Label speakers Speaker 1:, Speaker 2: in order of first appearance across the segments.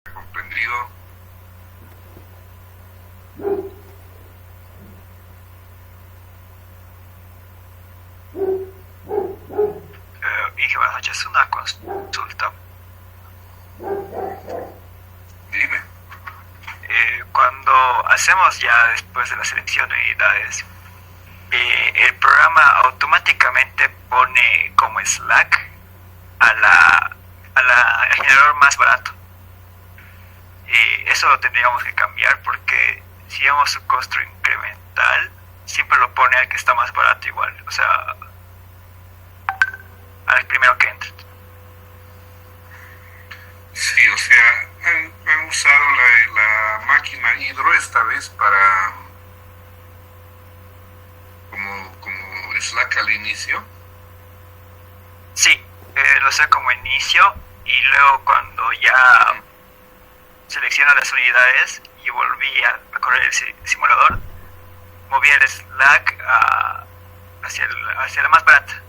Speaker 1: comprendido.
Speaker 2: Dije, buenas noches, una consulta.
Speaker 1: Dime.
Speaker 2: Cuando hacemos ya después de la selección de unidades, el programa automáticamente pone como slack al generador más barato. Eso lo tendríamos que cambiar porque si vemos un costo incremental, siempre lo pone al que está más barato igual, o sea, al primero que entre.
Speaker 1: Sí, o sea, han usado la máquina hidro esta vez para como slack al inicio.
Speaker 2: Sí, lo sé como inicio y luego cuando ya selecciono las unidades y volví a correr el simulador, moví el slack hacia la más barata,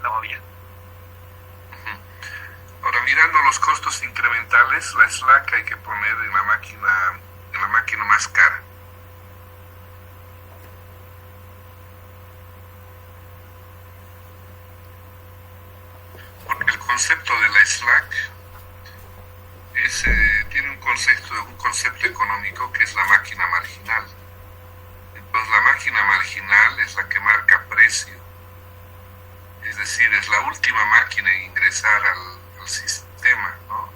Speaker 2: la movía.
Speaker 1: Ahora, mirando los costos incrementales, la slack hay que poner en la máquina más cara. Porque el concepto de la slack tiene un concepto económico que es la máquina marginal. Entonces, la máquina marginal es la que marca precio. Es decir, es la última máquina en ingresar al sistema, ¿no?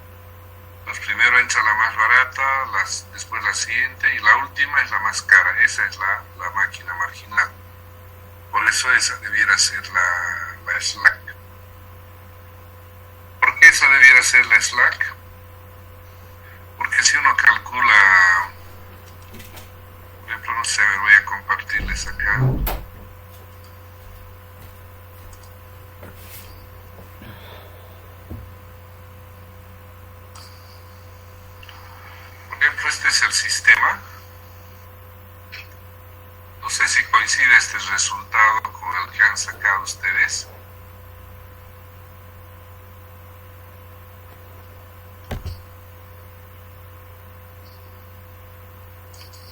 Speaker 1: Pues primero entra la más barata, después la siguiente y la última es la más cara. Esa es la máquina marginal. Por eso esa debiera ser la slack. ¿Por qué esa debiera ser la slack? Porque si uno calcula, por ejemplo, no sé, a ver, voy a compartirles acá. Por ejemplo, este es el sistema. No sé si coincide este resultado con el que han sacado ustedes.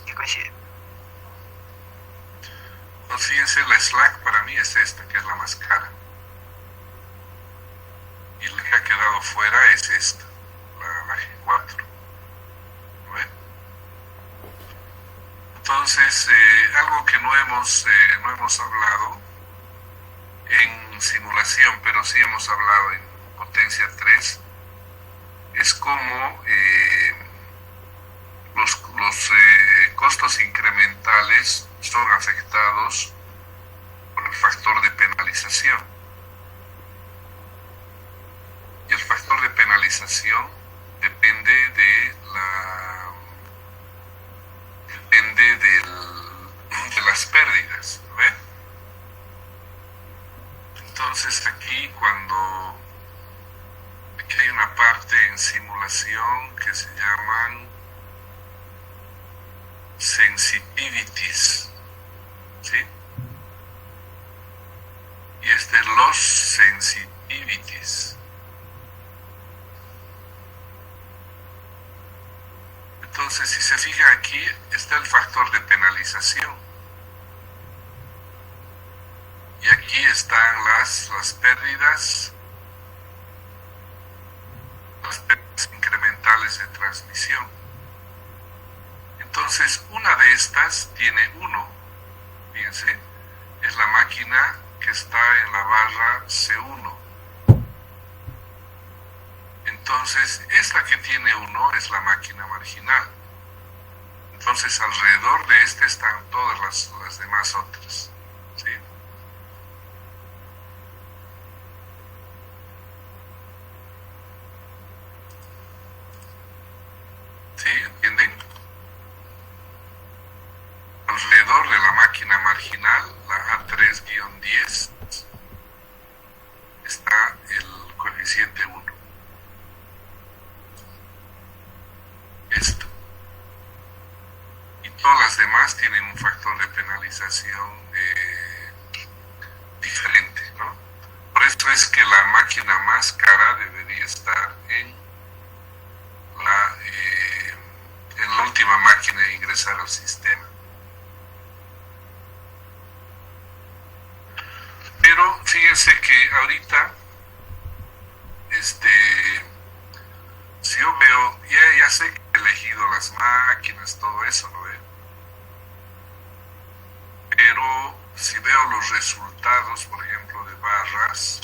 Speaker 2: ¿Qué coincide?
Speaker 1: No, fíjense, la slack para mí es esta, que es la más cara. Y la que ha quedado fuera es esta, la G4. ¿No ven? Entonces, algo que no hemos hablado en simulación, pero sí hemos hablado en potencia 3, es cómo los costos incrementales son afectados por el factor de penalización. Y el factor de penalización depende de las pérdidas, ¿ve? Entonces aquí aquí hay una parte en simulación que se llaman sensitivities, ¿sí? Y los sensitivities. Entonces, si se fija aquí, está el factor de penalización. Y aquí están las pérdidas incrementales de transmisión. Entonces, una de estas tiene 1. Fíjense, es la máquina que está en la barra C1. Entonces, esta que tiene 1 es la máquina marginal. Entonces, alrededor de esta están todas las demás otras, ¿sí? ¿Sí? ¿Entienden? Alrededor de la máquina marginal, la A3-10, está el coeficiente 1. Esto. Y todas las demás tienen un factor de penalización diferente, ¿no? Por eso es que la máquina más cara debería estar en la última máquina a ingresar al sistema. Pero fíjense que ahorita, si yo veo, ya sé que he elegido las máquinas, todo eso, ¿no ve? Pero si veo los resultados, por ejemplo, de barras,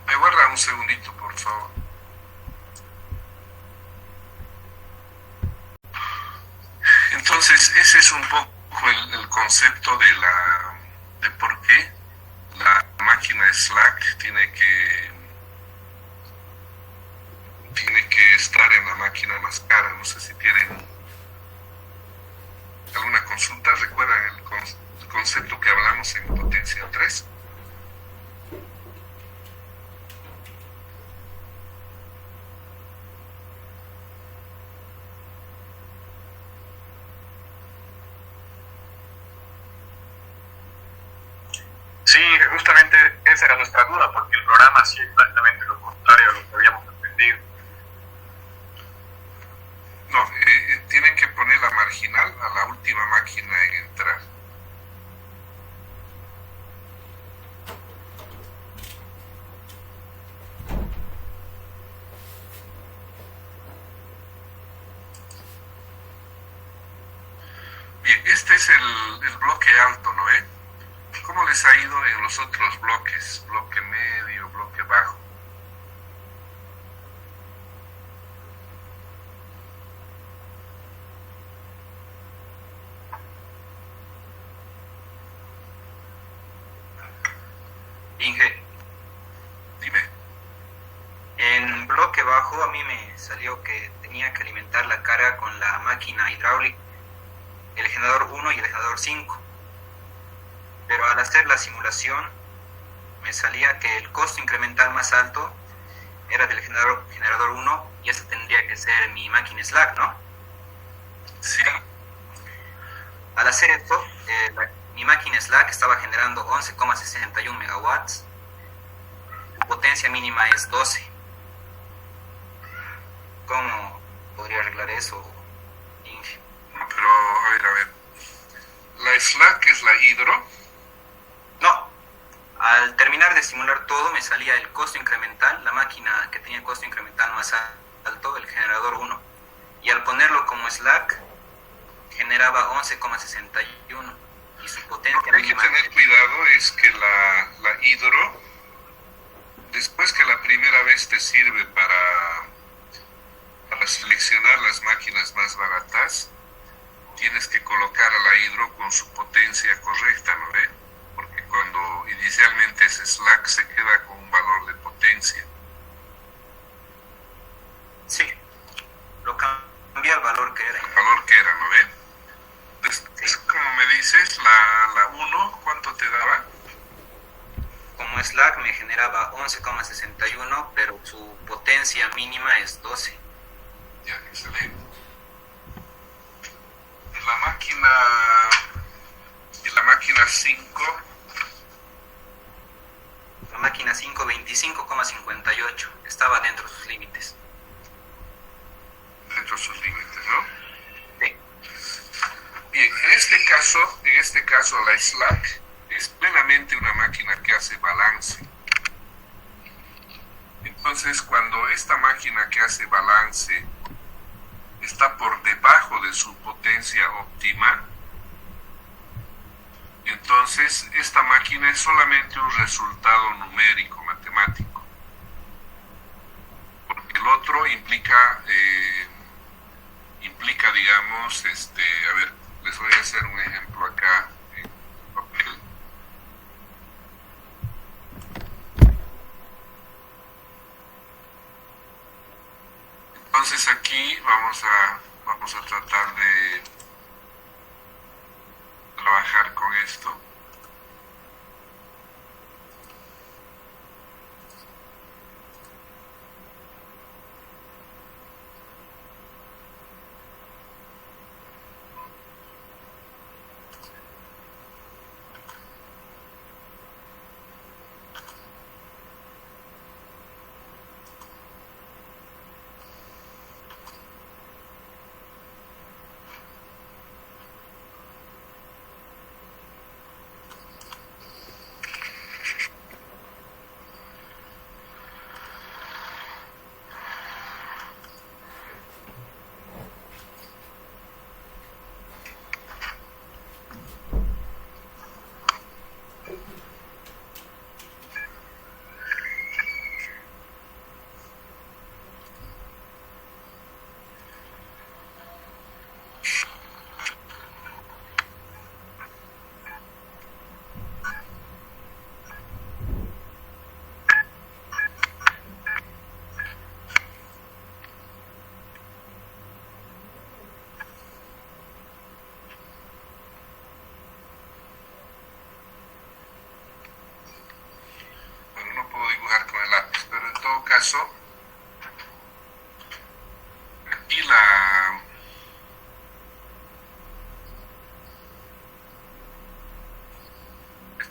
Speaker 1: me guarda un segundito, por favor. Entonces, ese es un poco el concepto de por qué la máquina Slack tiene que estar en la máquina más cara. No sé si tienen alguna consulta. ¿Recuerdan el concepto que hablamos en potencia 3?
Speaker 3: Sí, justamente esa era nuestra duda, porque el programa hacía exactamente lo contrario a lo que habíamos aprendido.
Speaker 1: No, tienen que poner la marginal a la última máquina en entrar. Bien, este es el bloque alto, ¿no? ¿Cómo les ha ido en los otros bloques? Bloque medio, bloque bajo.
Speaker 4: Inge,
Speaker 1: Dime.
Speaker 4: en bloque bajo a mí me salió que tenía que alimentar la carga con la máquina hidráulica, el generador 1 y el generador 5. Pero al hacer la simulación me salía que el costo incremental más alto era del generador 1 y esa tendría que ser mi máquina Slack, ¿no?
Speaker 1: Sí.
Speaker 4: Al hacer esto, mi máquina Slack estaba generando 11,61 megawatts. La potencia mínima es 12. ¿Cómo podría arreglar eso, Inge?
Speaker 1: Pero, a ver. La Slack es la hidro.
Speaker 4: No, al terminar de simular todo me salía el costo incremental, la máquina que tenía el costo incremental más alto, el generador 1. Y al ponerlo como Slack, generaba 11,61 y su potencia
Speaker 1: Lo que hay que
Speaker 4: mínima...
Speaker 1: tener cuidado es que la hidro, después que la primera vez te sirve para seleccionar las máquinas más baratas, tienes que colocar a la hidro con su potencia correcta, ¿no ve? Porque cuando inicialmente es Slack se queda con un valor de potencia.
Speaker 4: Sí, lo cambié al valor que era.
Speaker 1: El valor que era, ¿no ve? Después,
Speaker 4: Sí.
Speaker 1: como me dices, la 1, ¿cuánto te daba?
Speaker 4: Como Slack me generaba 11,61, pero su potencia mínima es 12.
Speaker 1: Ya, excelente. La máquina 5,
Speaker 4: La máquina 5, 25,58. Estaba dentro de sus límites.
Speaker 1: dentro de sus límites, ¿no?
Speaker 4: Sí.
Speaker 1: Bien, en este caso la Slack es plenamente una máquina que hace balance. Entonces, cuando esta máquina que hace balance está por debajo de su potencia óptima, entonces esta máquina es solamente un resultado numérico, matemático. Porque el otro implica, digamos, a ver, les voy a hacer un ejemplo acá en papel. Entonces aquí vamos a tratar de trabajar con esto.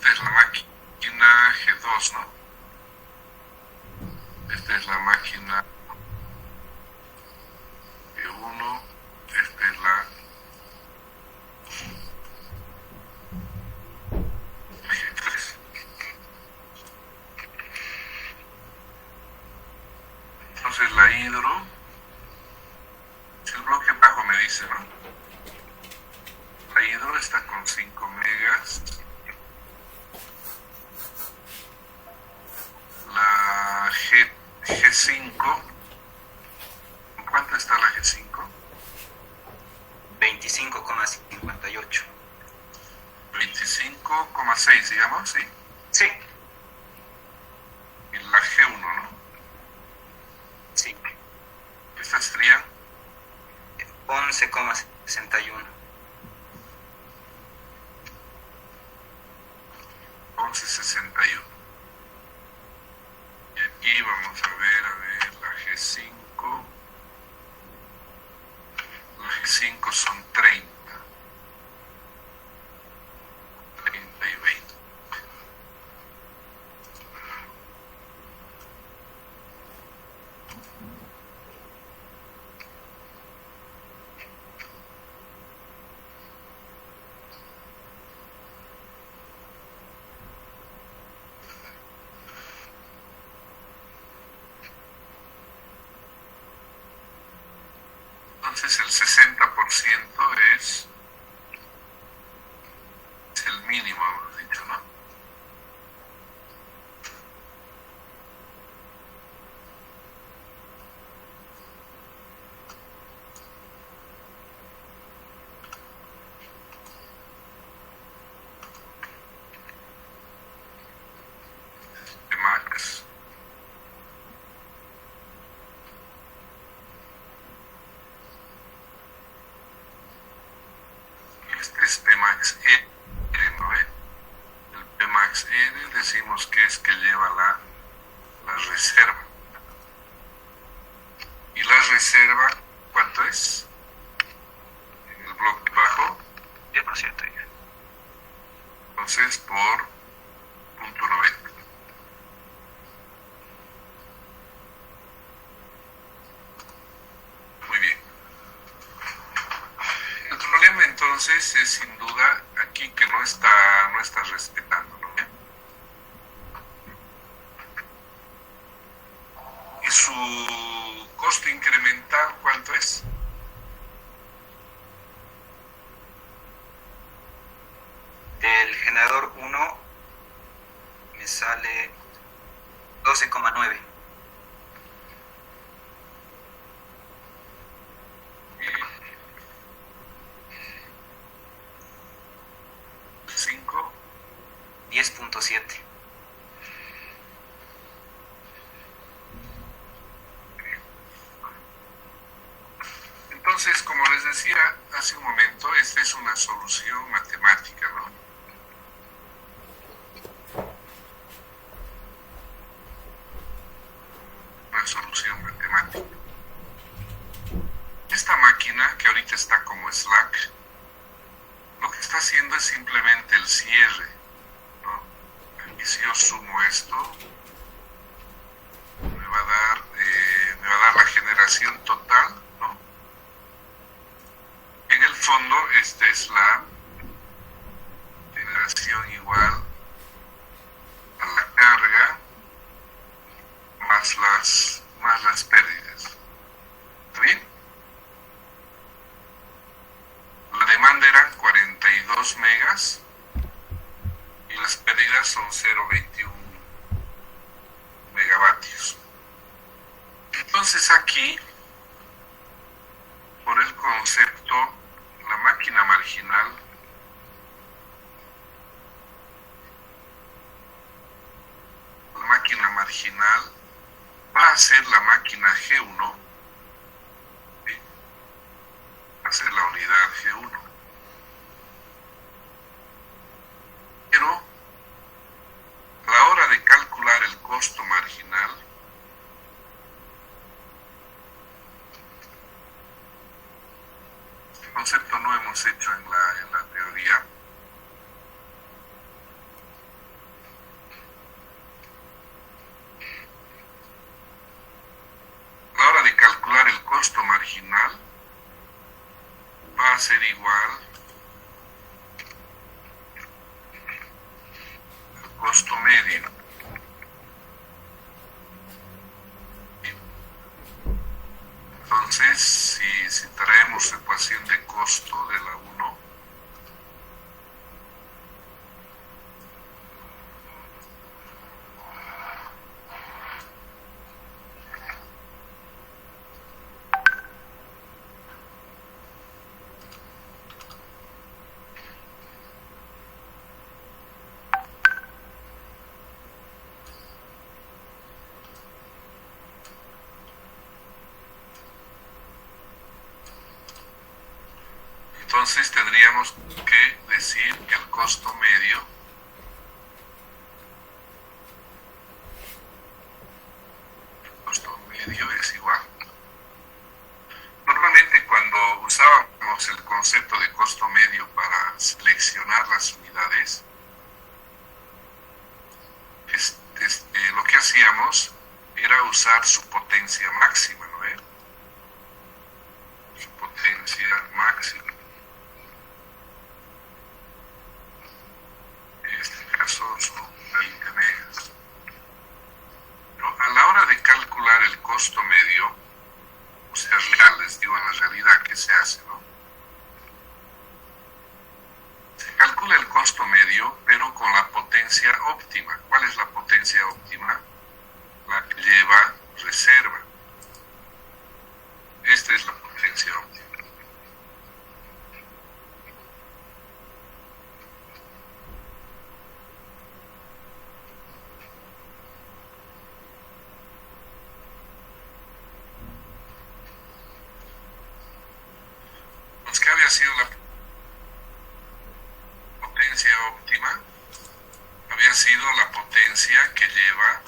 Speaker 1: esta es la máquina G2, ¿no? Esta es la máquina G1, esta es la G3. Entonces la hidro, el bloque bajo me dice, ¿no? La hidro está con 5 megas. La G5, ¿cuánto está la G5?
Speaker 4: 25,58.
Speaker 1: 25,6, digamos, sí.
Speaker 4: Sí.
Speaker 1: Y la G1, ¿no?
Speaker 4: Sí.
Speaker 1: ¿Estas serían?
Speaker 4: 11,61.
Speaker 1: 11,61. Y aquí vamos a ver la G5. La G5 son 30. 30 y 20. Entonces el 60% es el mínimo, hemos dicho, ¿no? Max. Este es Pmax N, ¿no? El Pmax N decimos que es que lleva la reserva. ¿Y la reserva cuánto es? En el bloque bajo.
Speaker 2: 10%.
Speaker 1: Entonces por punto 90. Muy bien. El problema entonces es sin duda aquí que no está respetando, ¿no? ¿Y su costo incremental cuánto es?
Speaker 4: El generador 1 me sale 12,9.
Speaker 1: El 5,
Speaker 4: 10,7.
Speaker 1: entonces, como les decía hace un momento, esta es una solución matemática, ¿no? Una solución matemática. Esta máquina, que ahorita está como slack, lo que está haciendo es simplemente el cierre, ¿no? Aquí si yo sumo esto, me va a dar la generación total, ¿no? En el fondo, esta es la generación igual a la carga más las pérdidas. ¿Está bien? La demanda eran 42 megas y las pérdidas son 0,21 megavatios. Entonces aquí, por el concepto, la máquina marginal va a ser la máquina G1, ¿sí? Va a ser la unidad G1. Pero a la hora de calcular el costo marginal, este concepto no hemos hecho en la teoría, va a ser igual al costo medio. Entonces, si traemos ecuación de costo de la 1, entonces tendríamos que decir que el costo medio es igual. Normalmente cuando usábamos el concepto de costo medio para seleccionar las unidades, lo que hacíamos era usar su potencia máxima, ¿no es? Su potencia máxima. En este caso son 20 megas. Pero a la hora de calcular el costo medio, o sea, real, les digo en la realidad que se hace, ¿no? Se calcula el costo medio, pero con la potencia óptima. ¿Cuál es la potencia óptima? La que lleva reserva. Esta es la potencia óptima. ¿Qué había sido la potencia óptima? Había sido la potencia que lleva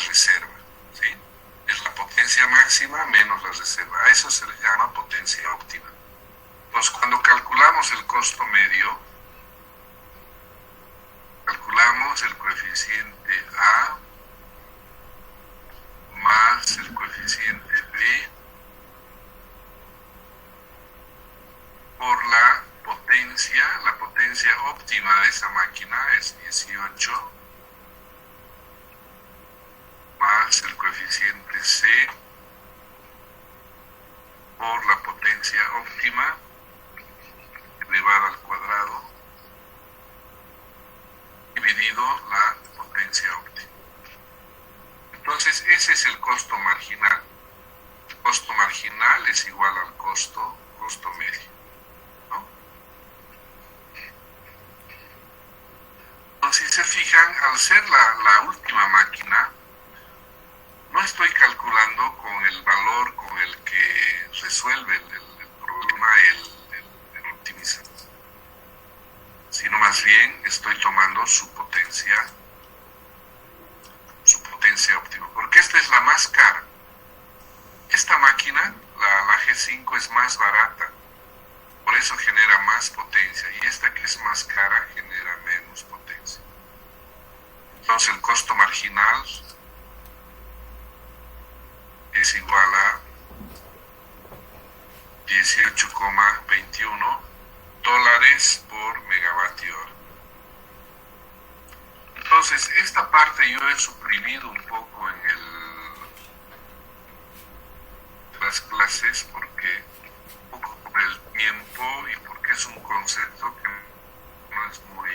Speaker 1: reserva, ¿sí? Es la potencia máxima menos la reserva. A eso se le llama potencia óptima. Pues cuando calculamos el costo medio, calculamos el coeficiente A más el coeficiente B por la potencia óptima de esa máquina es 18 más el coeficiente C por la potencia óptima elevada al cuadrado dividido la potencia óptima. Entonces ese es el costo marginal. El costo marginal es igual al costo medio, ¿no? Entonces, si se fijan, al ser la última máquina, no estoy calculando con el valor con el que resuelve el problema el optimizador, sino más bien estoy tomando su potencia óptima, porque esta es la más cara. Esta máquina, la G5, es más barata, por eso genera más potencia, y esta que es más cara genera menos potencia. Entonces el costo marginal es igual a 18,21 dólares por megavatio hora. Entonces, esta parte yo he suprimido un poco en las clases porque un poco por el tiempo y porque es un concepto que no es muy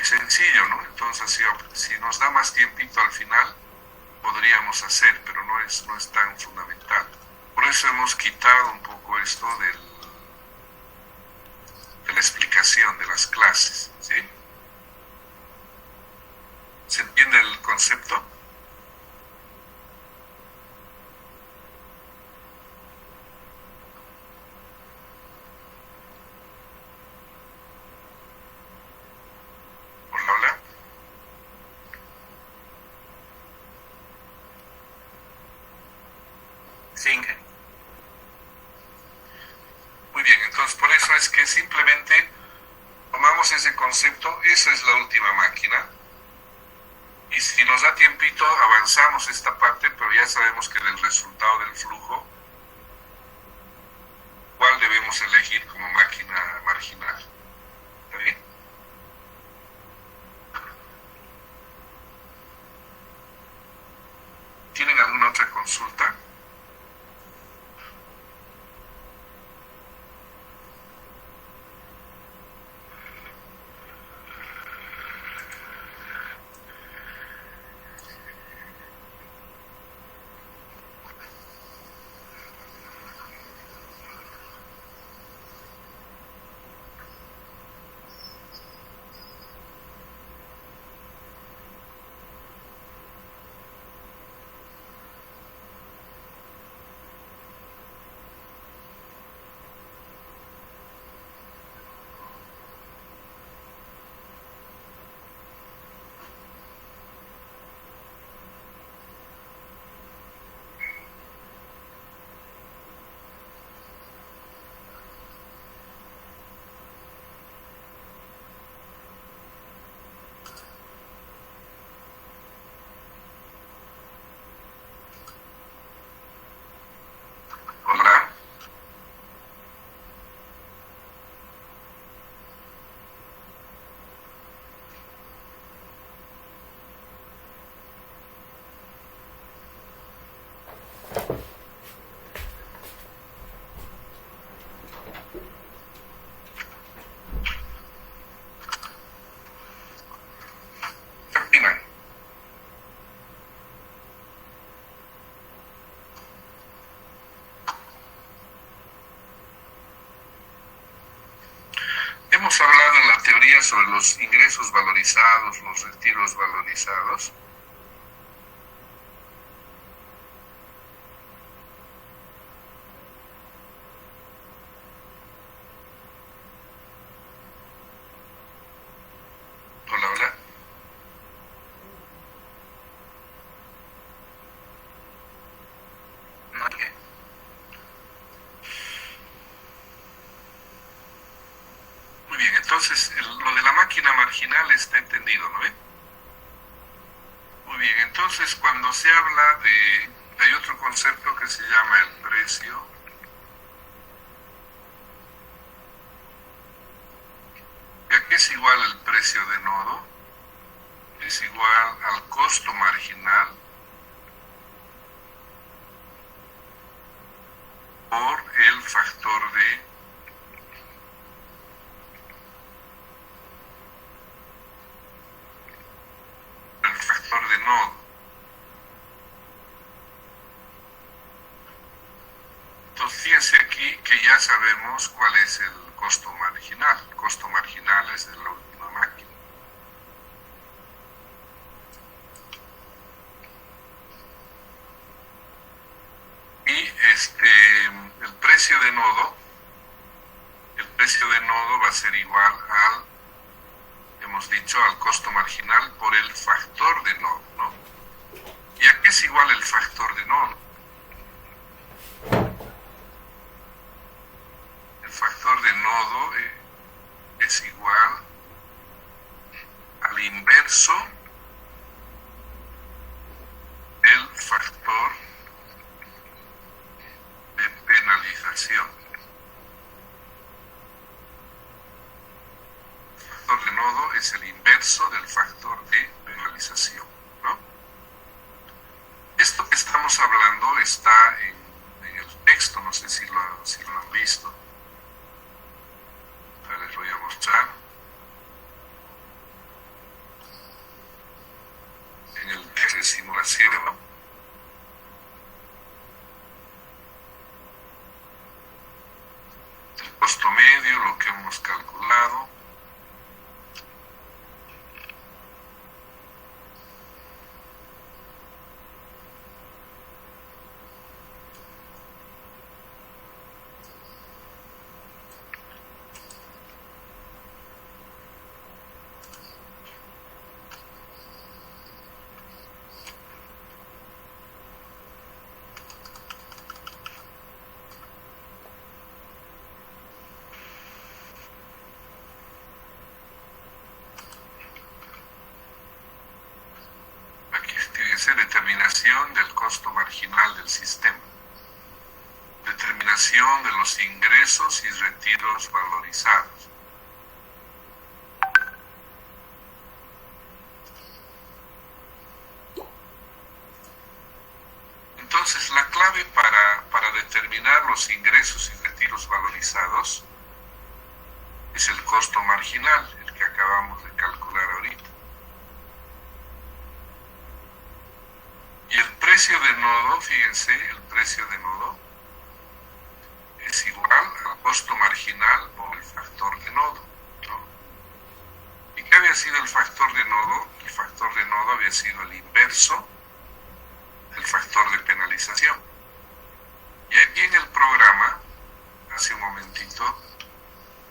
Speaker 1: sencillo, ¿no? Entonces, si nos da más tiempito al final, podríamos hacer, pero no es tan fundamental. Por eso hemos quitado un poco esto de la explicación de las clases, ¿sí? ¿Se entiende el concepto? Hola, hola.
Speaker 4: Sí.
Speaker 1: Muy bien, entonces por eso es que simplemente tomamos ese concepto, esa es la última máquina, y si nos da tiempito avanzamos esta parte, pero ya sabemos que del resultado del flujo vamos a elegir como máquina marginal. ¿Está bien? ¿Tienen alguna otra consulta? Hola. ¿Qué opinan? Hemos hablado en la teoría sobre los ingresos valorizados, los retiros valorizados. Hola, hola.
Speaker 4: No hay que.
Speaker 1: Muy bien, entonces lo de la máquina marginal está entendido, ¿no ve? Muy bien, entonces cuando se habla hay otro concepto que se llama el precio. ¿Y a qué es igual el precio de nodo? Es igual al costo marginal por el factor de nodo. Entonces fíjense aquí que ya sabemos cuál es el costo marginal. El costo marginal es de la última máquina. Y el precio de nodo va a ser igual al, hemos dicho, al costo marginal por el factor de nodo, ¿no? ¿Y a qué es igual el factor de nodo? El factor de nodo es igual al inverso del factor de penalización. El factor de nodo es el inverso del factor de penalización, ¿no? Esto que estamos hablando está en el texto, no sé si lo han visto. Ahora les voy a mostrar. En el test de simulación, ¿no? El costo medio, lo que hemos calculado. Determinación del costo marginal del sistema. Determinación determinación de los ingresos y retiros valorizados. Entonces, la clave para determinar los ingresos y retiros valorizados es el costo marginal, el que acabamos de calcular ahorita. Y el precio de nodo, fíjense, el precio de nodo es igual al costo marginal por el factor de nodo, ¿no? ¿Y qué había sido el factor de nodo? El factor de nodo había sido el inverso del factor de penalización. Y aquí en el programa, hace un momentito,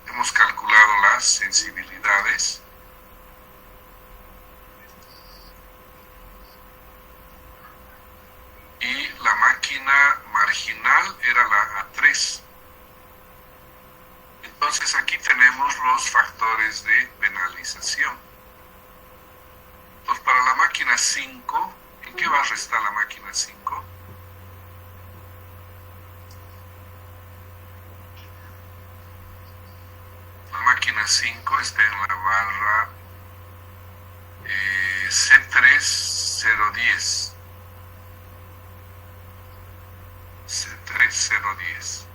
Speaker 1: hemos calculado las sensibilidades y la máquina marginal era la A3. Entonces aquí tenemos los factores de penalización. Entonces para la máquina 5, ¿en qué va a restar la máquina 5? La máquina 5 está en la barra C3010. C3010.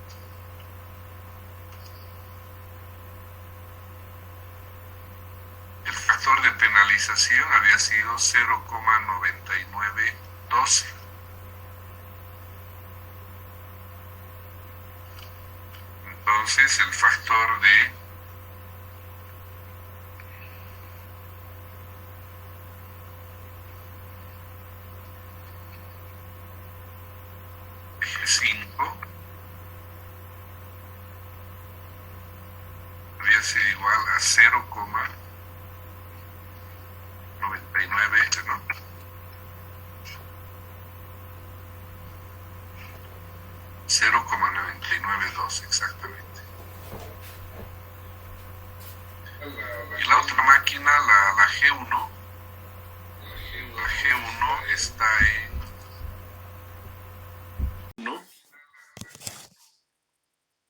Speaker 1: El factor de penalización había sido 0,9912. Entonces el factor de eje 5 había sido igual a 0,99, ¿no? 0,992 exactamente. Y la otra máquina, la G1, la G1 está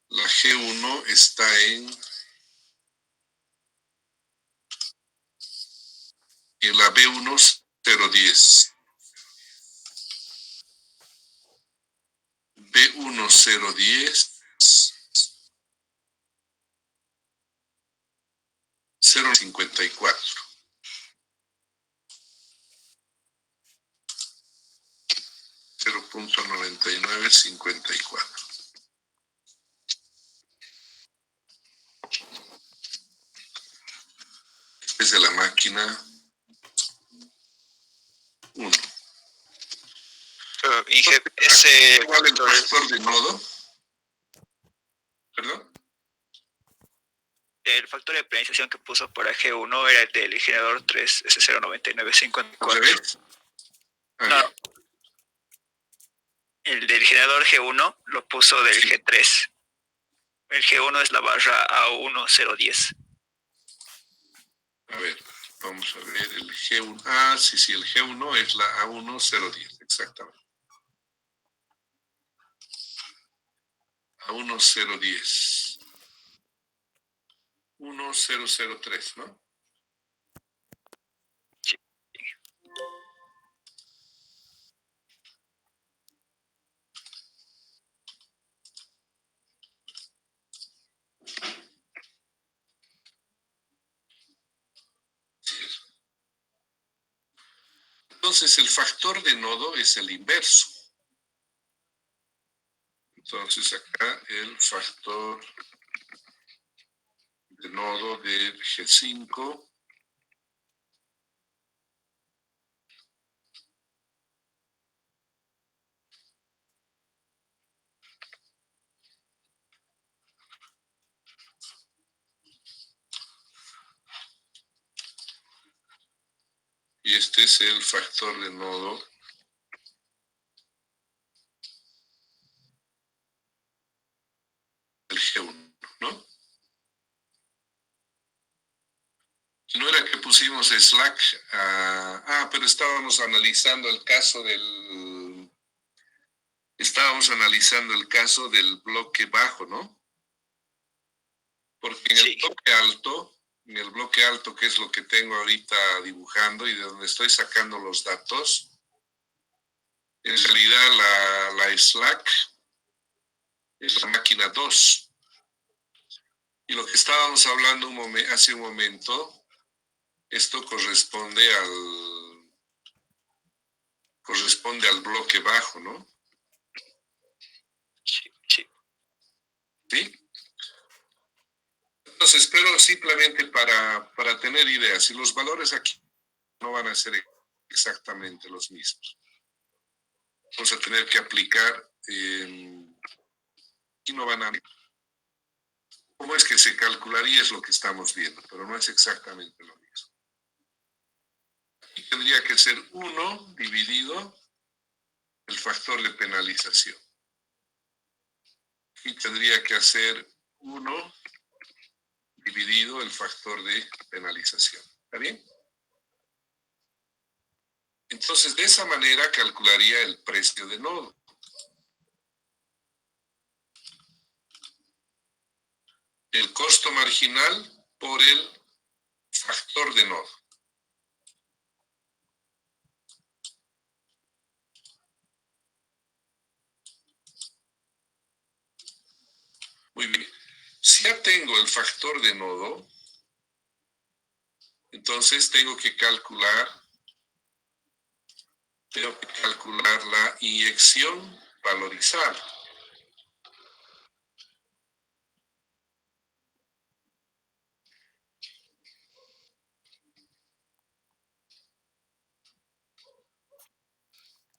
Speaker 1: la G1 está en la B1 010. B1 010 054. .9954. Es de la máquina 1.
Speaker 2: Inge, ese
Speaker 1: ¿Cuál es el factor de nodo? ¿Perdón?
Speaker 2: el factor de penalización que puso para G1 era el del generador 3 S09954.
Speaker 1: ¿Al revés?
Speaker 2: No. El del generador G1 lo puso del G3. El G1 es la barra A1010.
Speaker 1: A ver, vamos a ver el G1. Ah, sí, el G1 es la A1010, exactamente. A1010. 1003, ¿no?
Speaker 2: Sí.
Speaker 1: Entonces el factor de nodo es el inverso. Entonces acá el factor de nodo del G5 y este es el factor de nodo del G1, ¿no? No era que pusimos slack, pero estábamos analizando el caso del Estábamos analizando el caso del bloque bajo, ¿no? Porque en el bloque alto, que es lo que tengo ahorita dibujando y de donde estoy sacando los datos, en realidad la slack es la máquina 2. Y lo que estábamos hablando hace un momento, esto corresponde al bloque bajo, ¿no?
Speaker 2: Sí.
Speaker 1: ¿Sí? Entonces, pero simplemente para tener ideas, y los valores aquí no van a ser exactamente los mismos. Vamos a tener que aplicar, aquí no van a... ¿Cómo es que se calcularía? Es lo que estamos viendo, pero no es exactamente lo mismo. Aquí tendría que ser 1 dividido el factor de penalización. Aquí tendría que hacer 1 dividido el factor de penalización. ¿Está bien? Entonces, de esa manera calcularía el precio de nodo. El costo marginal por el factor de nodo. Muy bien. Si ya tengo el factor de nodo, entonces tengo que calcular la inyección valorizada.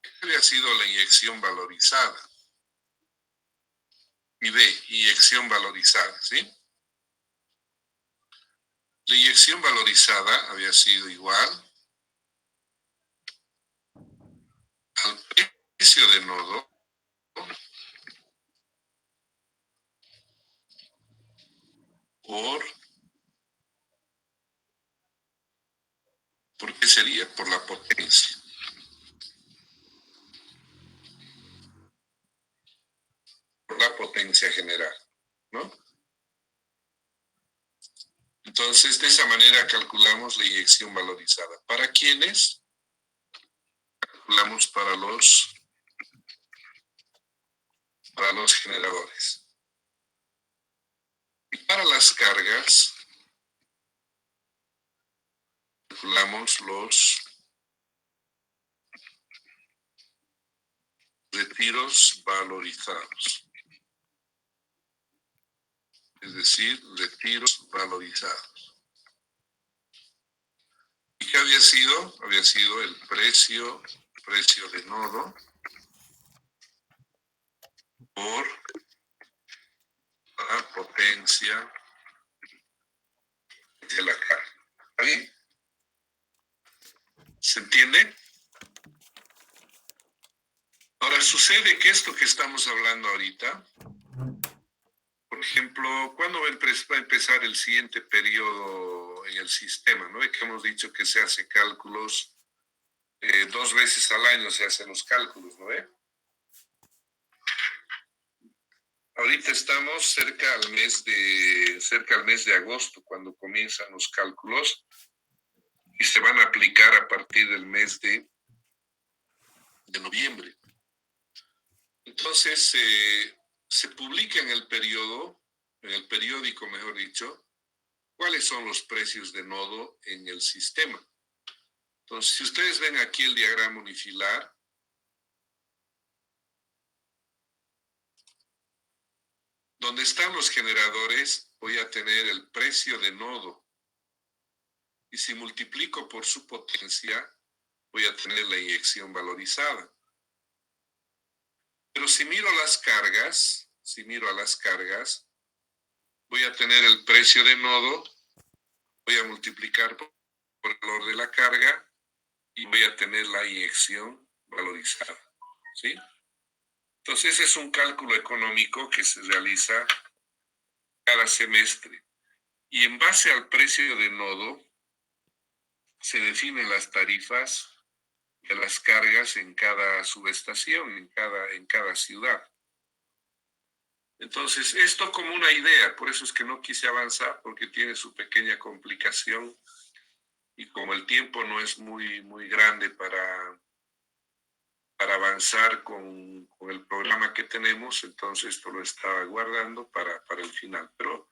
Speaker 1: ¿Qué había sido la inyección valorizada? Y B, inyección valorizada, ¿sí? La inyección valorizada había sido igual al precio de nodo ¿por qué sería? Por la potencia. Por la potencia general, ¿no? Entonces, de esa manera calculamos la inyección valorizada. ¿Para quiénes? Calculamos para los generadores. Y para las cargas, calculamos los retiros valorizados. Es decir, retiros valorizados. ¿Y qué había sido? Había sido el precio de nodo por la potencia de la carga. ¿Está bien? ¿Se entiende? Ahora, sucede que esto que estamos hablando ahorita, por ejemplo, ¿cuándo va a empezar el siguiente periodo en el sistema? ¿No ve que hemos dicho que se hace cálculos 2 veces al año se hacen los cálculos, ¿no ve? Ahorita estamos cerca al mes de agosto, cuando comienzan los cálculos y se van a aplicar a partir del mes de noviembre. Entonces, se publica en el periódico, mejor dicho, cuáles son los precios de nodo en el sistema. Entonces, si ustedes ven aquí el diagrama unifilar, donde están los generadores, voy a tener el precio de nodo. Y si multiplico por su potencia, voy a tener la inyección valorizada. Pero si miro a las cargas, voy a tener el precio de nodo, voy a multiplicar por el valor de la carga y voy a tener la inyección valorizada. ¿Sí? Entonces, ese es un cálculo económico que se realiza cada semestre. Y en base al precio de nodo, se definen las tarifas de las cargas en cada subestación, en cada ciudad. Entonces, esto como una idea, por eso es que no quise avanzar, porque tiene su pequeña complicación y como el tiempo no es muy grande para avanzar con el programa que tenemos, entonces esto lo estaba guardando para el final. Pero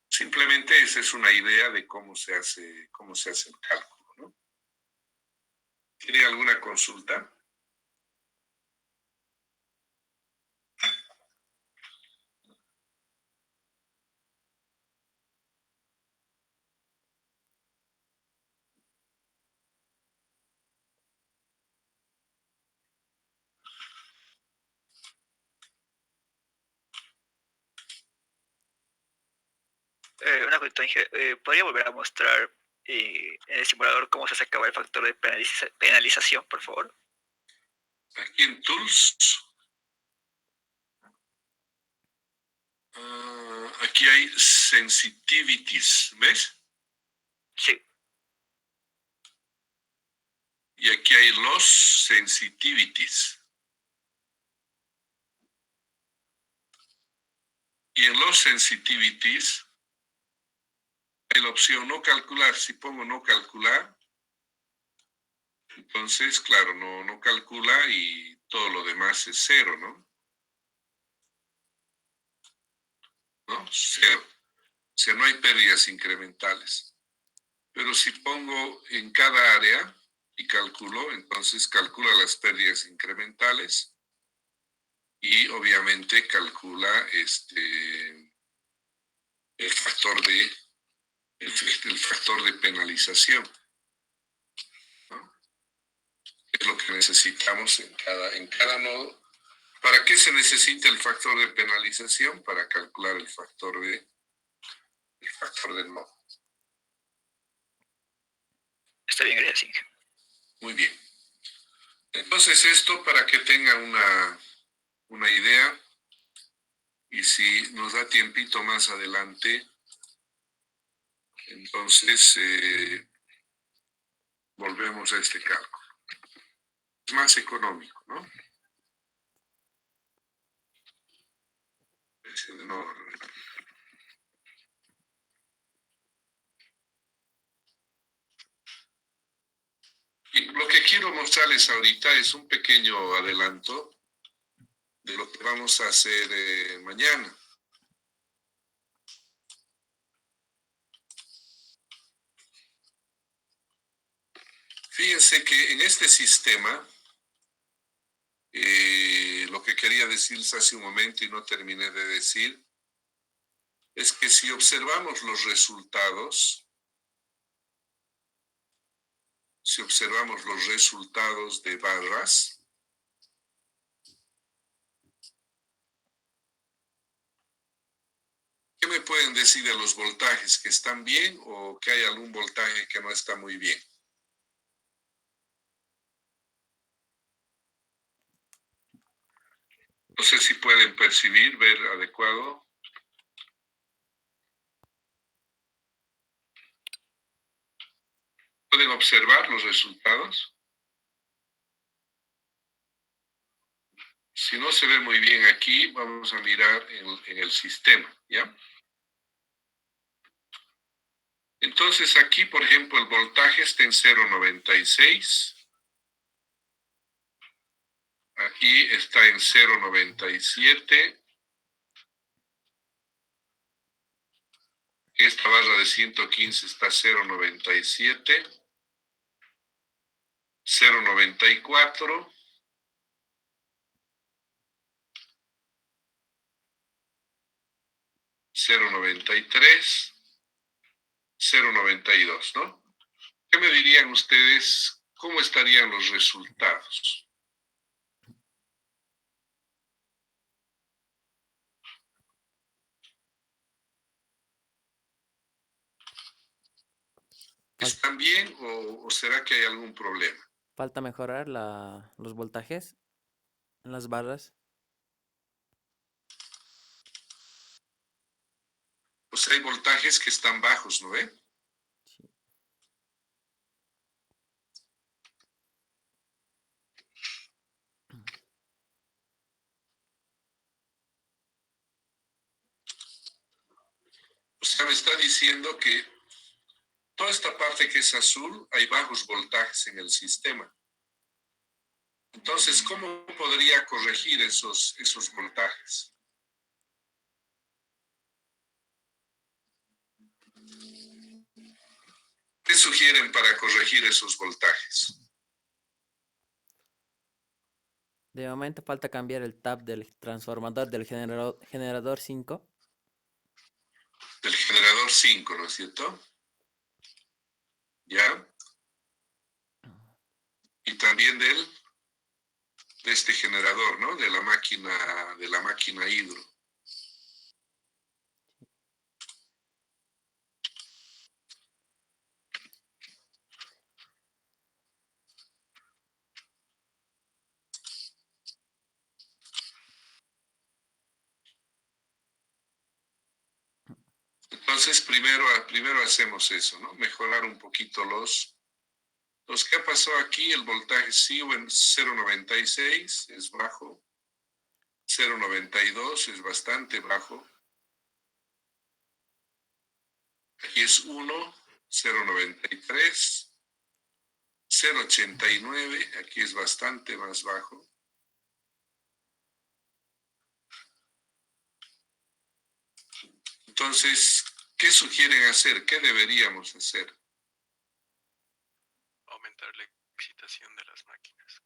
Speaker 1: simplemente esa es una idea de cómo se hace el cálculo, ¿no? ¿Tiene alguna consulta?
Speaker 2: Una cuestión, ¿podría volver a mostrar en el simulador cómo se sacaba el factor de penalización, por favor?
Speaker 1: Aquí en Tools, aquí hay sensitivities, ¿ves?
Speaker 2: Sí.
Speaker 1: Y aquí hay los sensitivities. Y en los sensitivities hay la opción no calcular. Si pongo no calcular, entonces, claro, no calcula y todo lo demás es cero, ¿no? ¿No? Cero. O sea, no hay pérdidas incrementales. Pero si pongo en cada área y calculo, entonces calcula las pérdidas incrementales y obviamente calcula el factor de penalización, ¿no? Es lo que necesitamos en cada nodo. ¿Para qué se necesita el factor de penalización? Para calcular el factor del nodo.
Speaker 2: Está bien, gracias, Inge.
Speaker 1: Muy bien. Entonces esto para que tengan una idea, y si nos da tiempito más adelante, entonces volvemos a este cálculo. Es más económico, ¿no? Y lo que quiero mostrarles ahorita es un pequeño adelanto de lo que vamos a hacer mañana. Fíjense que en este sistema, lo que quería decirles hace un momento y no terminé de decir, es que si observamos los resultados, de barras, ¿qué me pueden decir de los voltajes? ¿Que están bien o que hay algún voltaje que no está muy bien? No sé si pueden percibir, ver adecuado. ¿Pueden observar los resultados? Si no se ve muy bien aquí, vamos a mirar en el sistema, ¿ya? Entonces aquí, por ejemplo, el voltaje está en 0,96. Aquí está en 0,97. Esta barra de 115 está 0,97. 0,94. 0,93. 0,92, ¿no? ¿Qué me dirían ustedes? ¿Cómo estarían los resultados? ¿Están bien o será que hay algún problema?
Speaker 5: Falta mejorar los voltajes en las barras.
Speaker 1: O sea, hay voltajes que están bajos, ¿no ve?
Speaker 5: Sí.
Speaker 1: me está diciendo que toda esta parte que es azul, hay bajos voltajes en el sistema. Entonces, ¿cómo podría corregir esos voltajes? ¿Qué sugieren para corregir esos voltajes?
Speaker 5: De momento falta cambiar el tap del transformador del generador 5.
Speaker 1: Del generador 5, ¿no es cierto? ¿Ya? Y también de este generador, ¿no? De la máquina hidro. Entonces, primero hacemos eso, ¿no? Mejorar un poquito los que ha pasado aquí, el voltaje sí, en 0.96 es bajo, 0.92 es bastante bajo, aquí es 1, 0.93, 0.89, aquí es bastante más bajo. Entonces, ¿qué sugieren hacer? ¿Qué deberíamos hacer?
Speaker 3: Aumentar la excitación de las máquinas.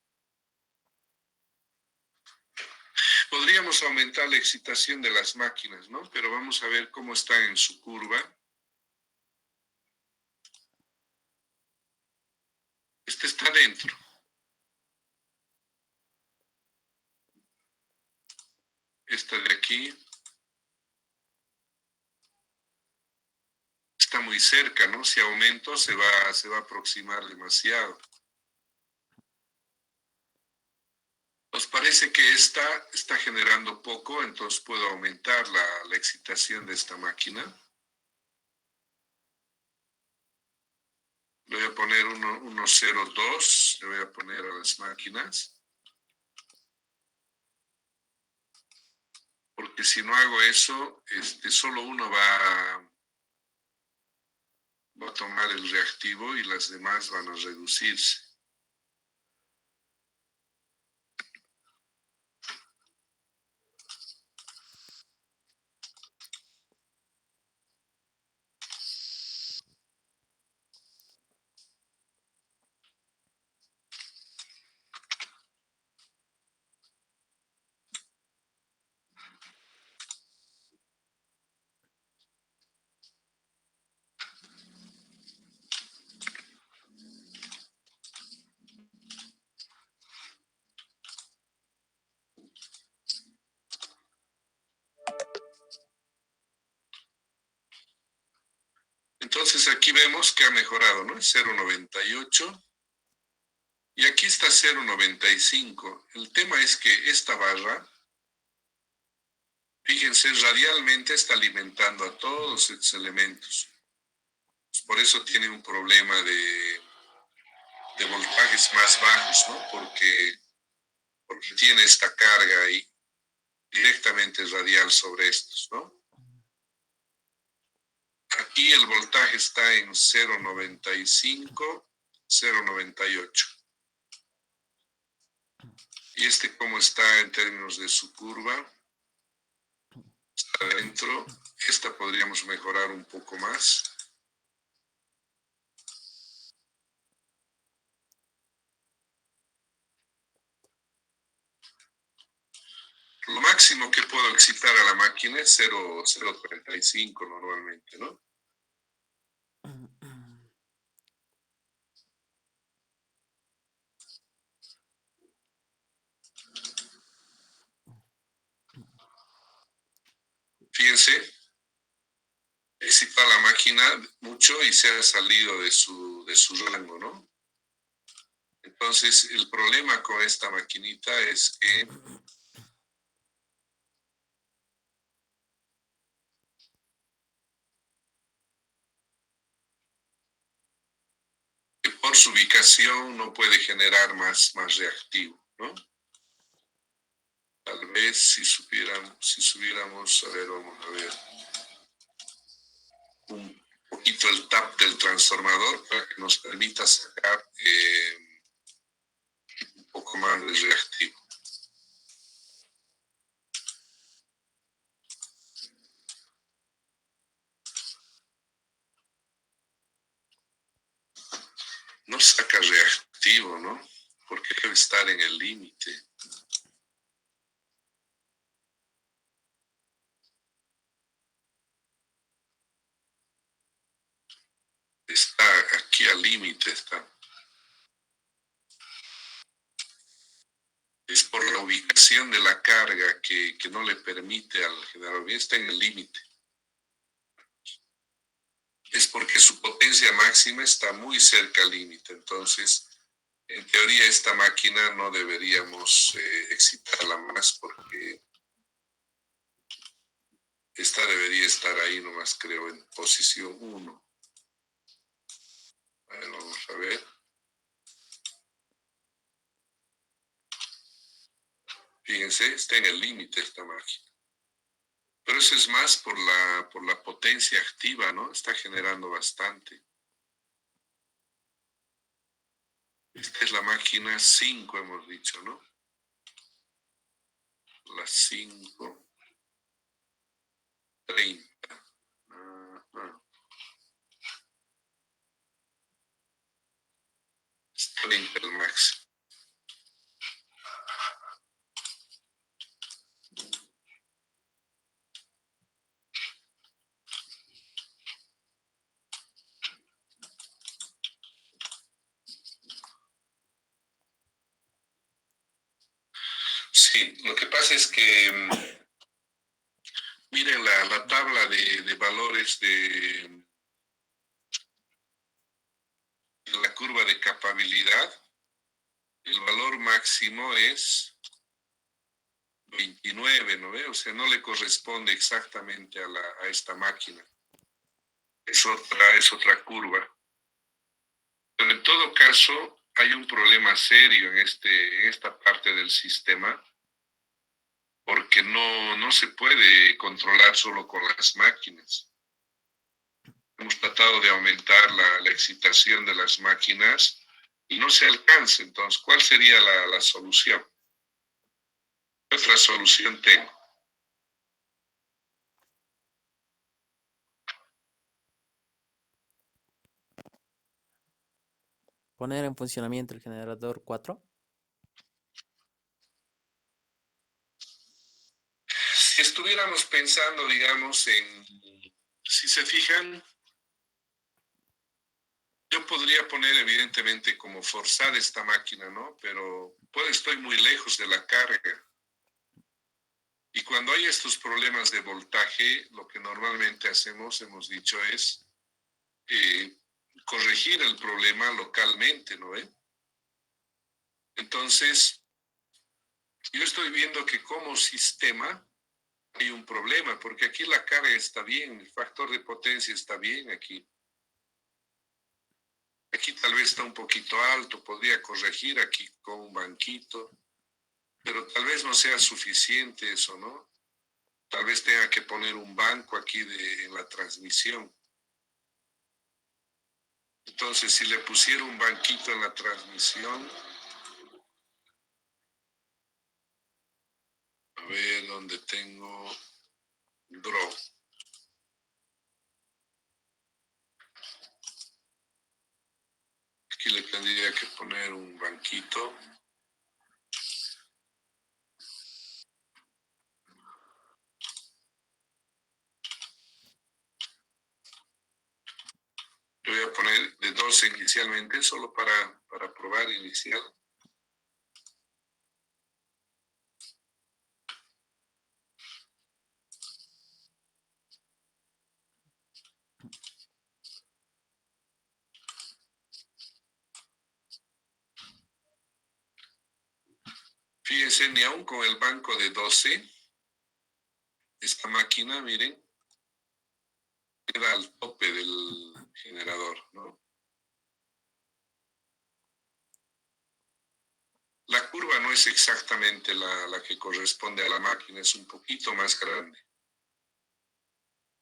Speaker 1: Podríamos aumentar la excitación de las máquinas, ¿no? Pero vamos a ver cómo están en su curva. Este está dentro. Esta de aquí está muy cerca, ¿no? Si aumento se va a aproximar demasiado. Nos parece que esta está generando poco, entonces puedo aumentar la excitación de esta máquina. Le voy a poner 1.02, le voy a poner a las máquinas. Porque si no hago eso, solo uno va a tomar el reactivo y las demás van a reducirse. Entonces aquí vemos que ha mejorado, ¿no? 0.98 y aquí está 0.95. El tema es que esta barra, fíjense, radialmente está alimentando a todos estos elementos. Por eso tiene un problema de voltajes más bajos, ¿no? Porque tiene esta carga ahí directamente radial sobre estos, ¿no? Aquí el voltaje está en 0.95, 0.98. ¿Y cómo está en términos de su curva? Está adentro. Esta podríamos mejorar un poco más. Lo máximo que puedo excitar a la máquina es 0.35 normalmente, ¿no? Fíjense, excita la máquina mucho y se ha salido de su rango, ¿no? Entonces, el problema con esta maquinita es que por su ubicación no puede generar más reactivo, ¿no? Tal vez si subiéramos, a ver, vamos a ver. un poquito el tap del transformador para que nos permita sacar un poco más de reactivo. No saca reactivo, ¿no? Porque debe estar en el límite. Está aquí al límite, está. Es por la ubicación de la carga que no le permite al generador. Está en el límite. Es porque su potencia máxima está muy cerca al límite. Entonces, en teoría, esta máquina no deberíamos excitarla más porque esta debería estar ahí nomás, creo, en posición 1. A ver, vamos a ver. Fíjense, está en el límite esta máquina. Pero eso es más por la potencia activa, ¿no? Está generando bastante. Esta es la máquina 5, hemos dicho, ¿no? La 5. 30. Ajá. Es 30 el máximo. Sí, lo que pasa es que miren la tabla de valores de la curva de capabilidad. El valor máximo es 29, ¿no ve? O sea, no le corresponde exactamente a esta máquina. Es otra curva. Pero en todo caso, hay un problema serio en esta parte del sistema, porque no se puede controlar solo con las máquinas. Hemos tratado de aumentar la excitación de las máquinas y no se alcanza. Entonces, ¿cuál sería la solución? ¿Qué otra solución tengo?
Speaker 5: Poner en funcionamiento el generador 4.
Speaker 1: Si estuviéramos pensando, digamos, si se fijan, yo podría poner evidentemente como forzar esta máquina, ¿no? Pero estoy muy lejos de la carga. Y cuando hay estos problemas de voltaje, lo que normalmente hacemos, hemos dicho, es corregir el problema localmente, ¿no ve? Entonces, yo estoy viendo que como sistema hay un problema, porque aquí la carga está bien, el factor de potencia está bien aquí. Aquí tal vez está un poquito alto, podría corregir aquí con un banquito, pero tal vez no sea suficiente eso, ¿no? Tal vez tenga que poner un banco aquí en la transmisión. Entonces, si le pusiera un banquito en la transmisión, a ver dónde tengo draw. Aquí le tendría que poner un banquito. Yo voy a poner de 12 inicialmente, solo para probar inicial. Fíjense, ni aún con el banco de 12, esta máquina, miren, queda al tope del generador, ¿no? La curva no es exactamente la que corresponde a la máquina, es un poquito más grande.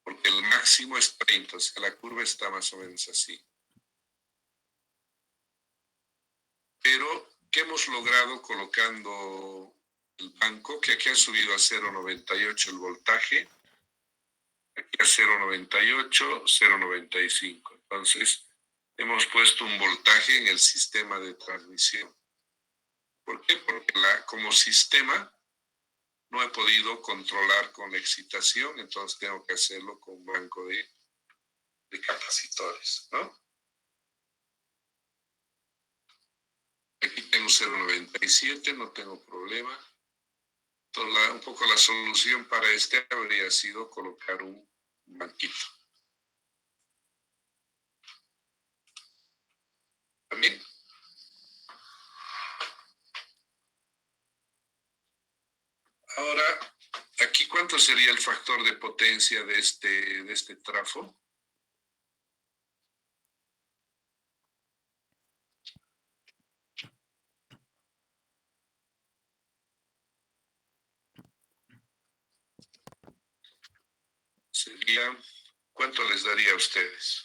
Speaker 1: Porque el máximo es 30, o sea, la curva está más o menos así. Pero, ¿qué hemos logrado colocando el banco? Que aquí ha subido a 0,98 el voltaje, aquí a 0,98, 0,95. Entonces, hemos puesto un voltaje en el sistema de transmisión. ¿Por qué? Porque como sistema no he podido controlar con excitación, entonces tengo que hacerlo con un banco de capacitores, ¿no? Aquí tengo 0,97, no tengo problema. Entonces, un poco la solución para este habría sido colocar un banquito. ¿También? Ahora, aquí, ¿cuánto sería el factor de potencia de este trafo? Sería, ¿cuánto les daría a ustedes?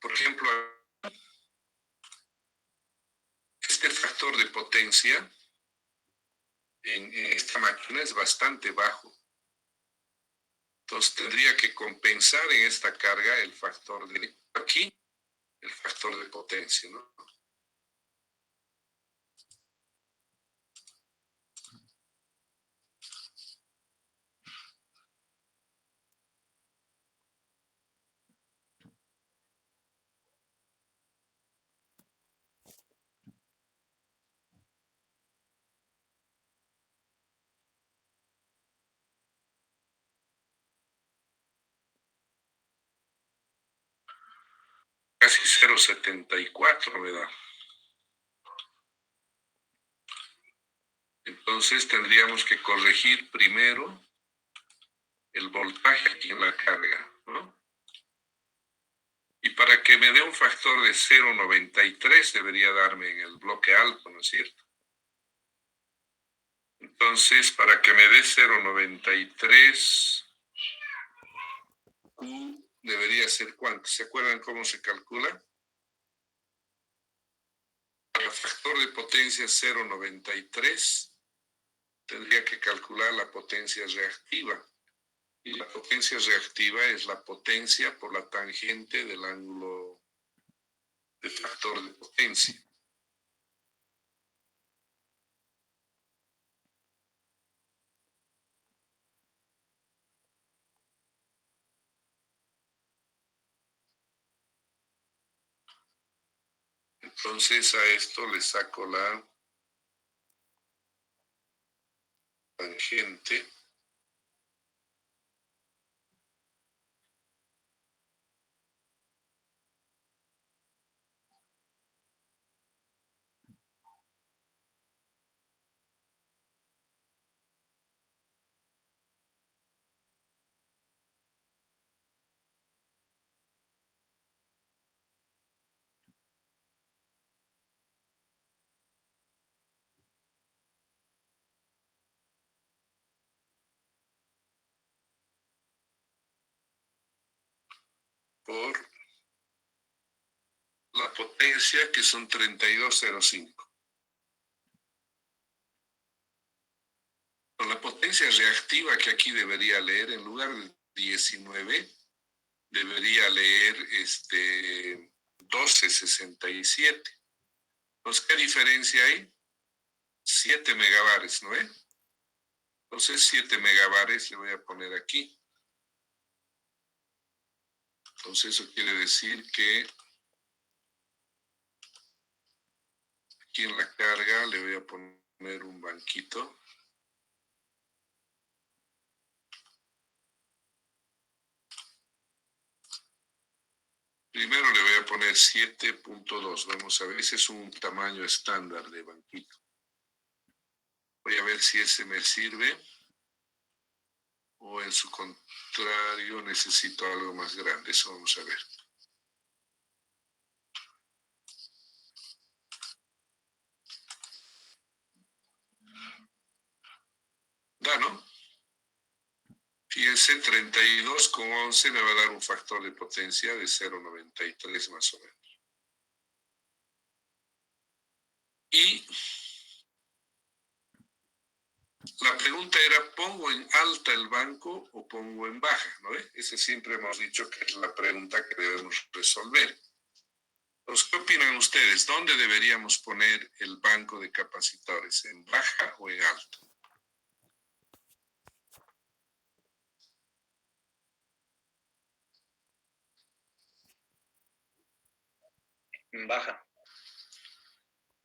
Speaker 1: Por ejemplo, este factor de potencia en esta máquina es bastante bajo. Entonces tendría que compensar en esta carga el factor de aquí, el factor de potencia, ¿no? Casi 0,74 me da. Entonces tendríamos que corregir primero el voltaje aquí en la carga, ¿no? Y para que me dé un factor de 0,93 debería darme en el bloque alto, ¿no es cierto? Entonces, para que me dé 0,93, Q debería ser ¿cuánto? ¿Se acuerdan cómo se calcula? Para el factor de potencia 0,93, tendría que calcular la potencia reactiva. Y la potencia reactiva es la potencia por la tangente del ángulo de factor de potencia. Entonces a esto le saco la tangente por la potencia, que son 32,05. Con la potencia reactiva que aquí debería leer, en lugar de 19, debería leer 12,67. Entonces, ¿qué diferencia hay? 7 megabares, ¿no es? Entonces, 7 megabares le voy a poner aquí. Entonces, eso quiere decir que aquí en la carga le voy a poner un banquito. Primero le voy a poner 7.2. Vamos a ver, ese es un tamaño estándar de banquito. Voy a ver si ese me sirve. O en su contrario necesito algo más grande. Eso vamos a ver. Da, ¿no? Fíjense, 32,11 me va a dar un factor de potencia de 0,93 más o menos. Y la pregunta era, ¿pongo en alta el banco o pongo en baja? ¿No ve? Ese siempre hemos dicho que es la pregunta que debemos resolver. Entonces, ¿qué opinan ustedes? ¿Dónde deberíamos poner el banco de capacitores? ¿En baja o en alta?
Speaker 3: En baja.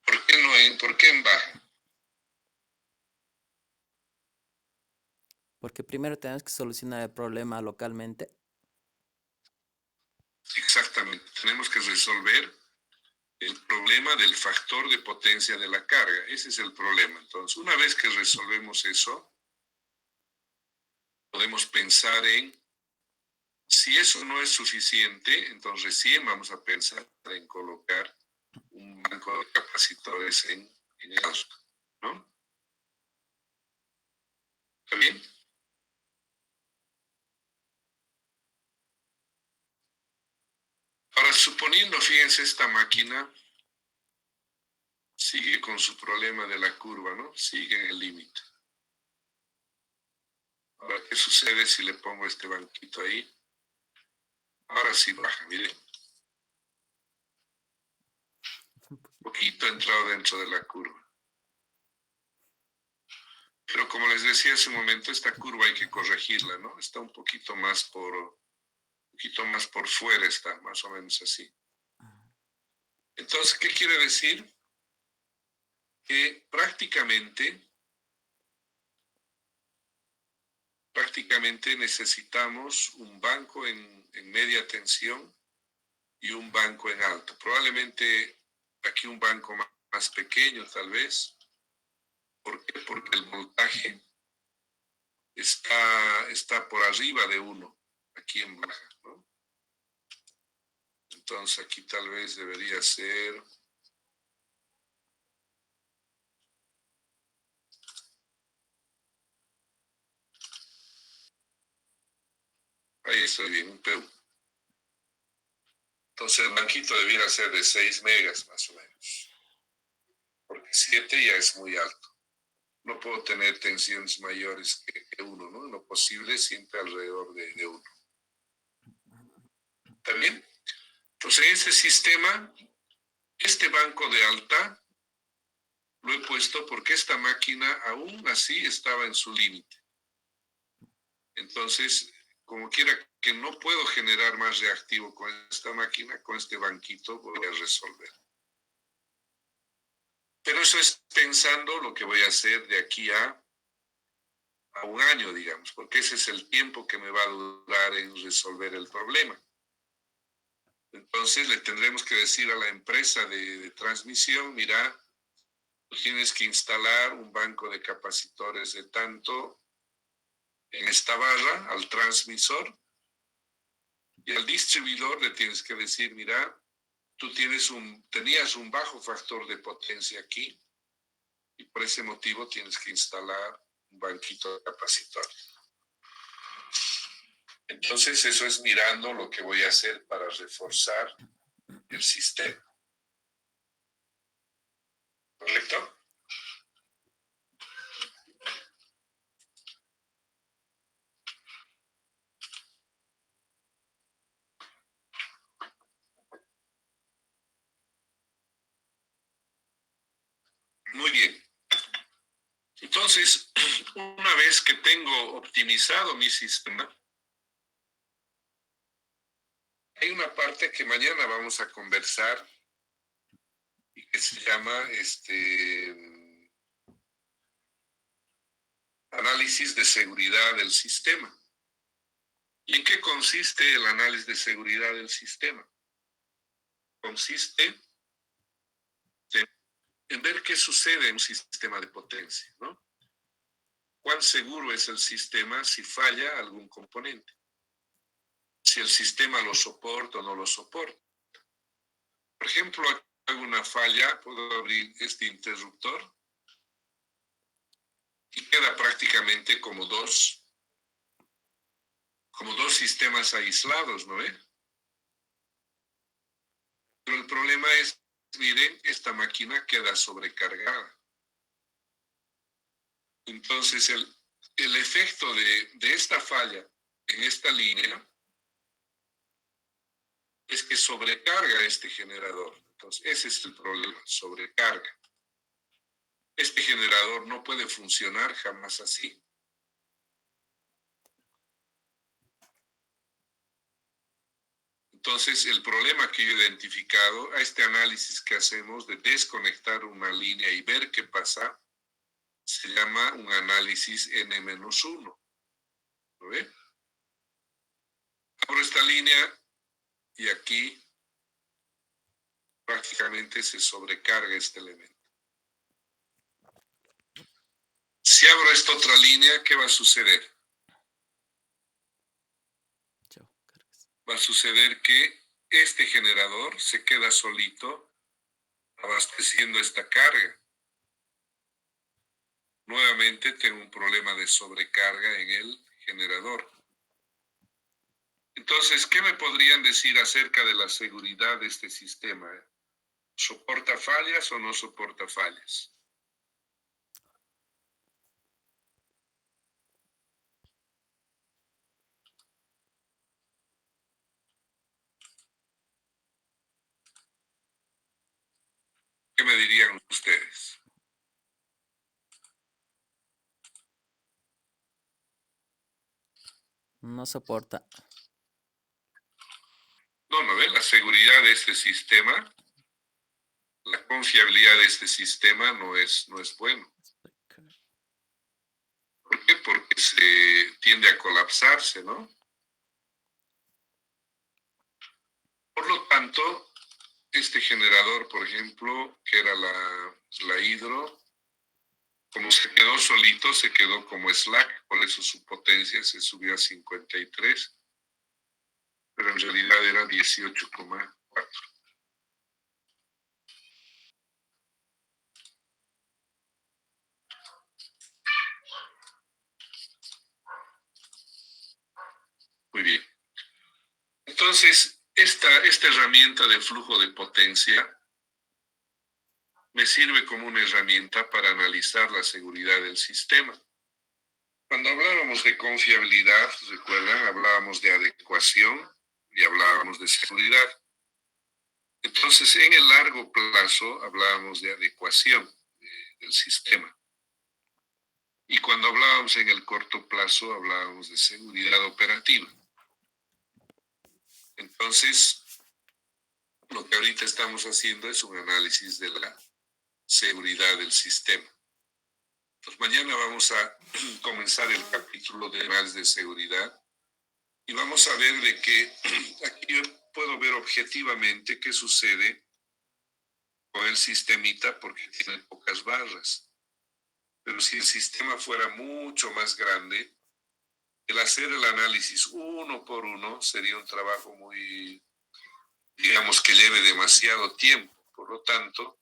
Speaker 1: ¿Por qué en baja?
Speaker 5: Porque primero tenemos que solucionar el problema localmente.
Speaker 1: Exactamente. Tenemos que resolver el problema del factor de potencia de la carga. Ese es el problema. Entonces, una vez que resolvemos eso, podemos pensar en, si eso no es suficiente, entonces recién vamos a pensar en colocar un banco de capacitores en alta, ¿no? ¿Está bien? Ahora, suponiendo, fíjense, esta máquina sigue con su problema de la curva, ¿no? Sigue en el límite. Ahora, ¿qué sucede si le pongo este banquito ahí? Ahora sí baja, miren. Un poquito entrado dentro de la curva. Pero como les decía hace un momento, esta curva hay que corregirla, ¿no? Está un poquito más por fuera, está más o menos así. Entonces, ¿qué quiere decir? Que prácticamente necesitamos un banco en media tensión y un banco en alta. Probablemente aquí un banco más pequeño, tal vez. ¿Por qué? Porque el voltaje está por arriba de 1, aquí en baja, ¿no? Entonces aquí tal vez debería ser... Ahí estoy bien, un PU. Entonces el banquito debiera ser de 6 megas más o menos. Porque 7 ya es muy alto. No puedo tener tensiones mayores que 1, ¿no? Lo posible siempre alrededor de 1. ¿Está bien? Entonces en este sistema, este banco de alta lo he puesto porque esta máquina aún así estaba en su límite. Entonces, como quiera que no puedo generar más reactivo con esta máquina, con este banquito voy a resolver. Pero eso es pensando lo que voy a hacer de aquí a un año, digamos, porque ese es el tiempo que me va a durar en resolver el problema. Entonces le tendremos que decir a la empresa de transmisión, mira, tú tienes que instalar un banco de capacitores de tanto en esta barra al transmisor, y al distribuidor le tienes que decir, mira, tú tenías un bajo factor de potencia aquí y por ese motivo tienes que instalar un banquito de capacitor. Entonces eso es mirando lo que voy a hacer para reforzar el sistema. ¿Correcto? Muy bien. Entonces, una vez que tengo optimizado mi sistema, hay una parte que mañana vamos a conversar y que se llama análisis de seguridad del sistema. ¿Y en qué consiste el análisis de seguridad del sistema? consiste en ver qué sucede en un sistema de potencia, ¿no? ¿Cuán seguro es el sistema si falla algún componente? Si el sistema lo soporta o no lo soporta. Por ejemplo, aquí hago una falla, puedo abrir este interruptor y queda prácticamente como dos sistemas aislados, ¿no ve? Pero el problema es, miren, esta máquina queda sobrecargada. Entonces, el efecto de esta falla en esta línea es que sobrecarga este generador. Entonces, ese es el problema, sobrecarga. Este generador no puede funcionar jamás así. Entonces, el problema que yo he identificado a este análisis que hacemos de desconectar una línea y ver qué pasa, se llama un análisis N-1. ¿Lo ve? Abro esta línea y aquí prácticamente se sobrecarga este elemento. Si abro esta otra línea, ¿qué va a suceder? Va a suceder que este generador se queda solito abasteciendo esta carga. Nuevamente tengo un problema de sobrecarga en el generador. Entonces, ¿qué me podrían decir acerca de la seguridad de este sistema? ¿Soporta fallas o no soporta fallas? ¿Qué me dirían ustedes?
Speaker 5: No soporta.
Speaker 1: No ve la seguridad de este sistema, la confiabilidad de este sistema no es bueno. ¿Por qué? Porque se tiende a colapsarse, ¿no? Por lo tanto, este generador, por ejemplo, que era la hidro, como se quedó solito, se quedó como slack, por eso su potencia se subió a 53, pero en realidad era 18,4. Muy bien. Entonces, esta herramienta de flujo de potencia me sirve como una herramienta para analizar la seguridad del sistema. Cuando hablábamos de confiabilidad, recuerdan, hablábamos de adecuación y hablábamos de seguridad. Entonces, en el largo plazo hablábamos de adecuación del sistema. Y cuando hablábamos en el corto plazo hablábamos de seguridad operativa. Entonces, lo que ahorita estamos haciendo es un análisis de la seguridad del sistema. Pues mañana vamos a comenzar el capítulo de análisis de seguridad y vamos a ver de que aquí yo puedo ver objetivamente qué sucede con el sistemita porque tiene pocas barras. Pero si el sistema fuera mucho más grande, el hacer el análisis uno por uno sería un trabajo muy, digamos que lleve demasiado tiempo. Por lo tanto,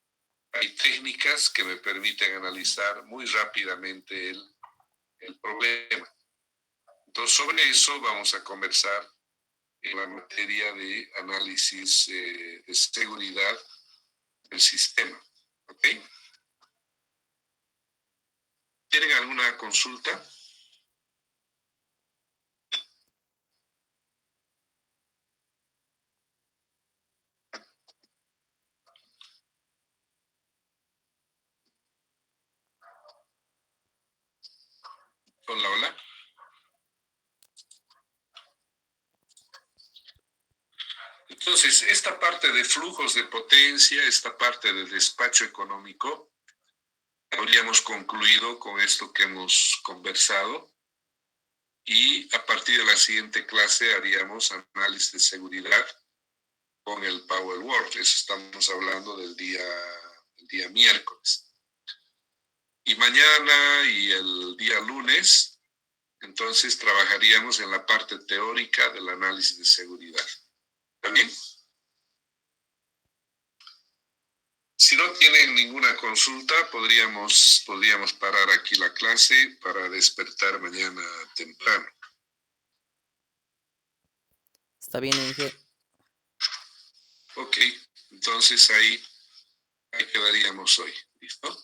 Speaker 1: hay técnicas que me permiten analizar muy rápidamente el problema. Entonces, sobre eso vamos a conversar en la materia de análisis de seguridad del sistema. ¿Ok? ¿Tienen alguna consulta? Hola, hola. Entonces, esta parte de flujos de potencia, esta parte de despacho económico, habríamos concluido con esto que hemos conversado y a partir de la siguiente clase haríamos análisis de seguridad con el Power Word. Eso estamos hablando del día miércoles. Y mañana y el día lunes, entonces trabajaríamos en la parte teórica del análisis de seguridad. ¿Está bien? Si no tienen ninguna consulta, podríamos parar aquí la clase para despertar mañana temprano.
Speaker 5: Está bien, Inge.
Speaker 1: Ok, entonces ahí quedaríamos hoy. ¿Listo?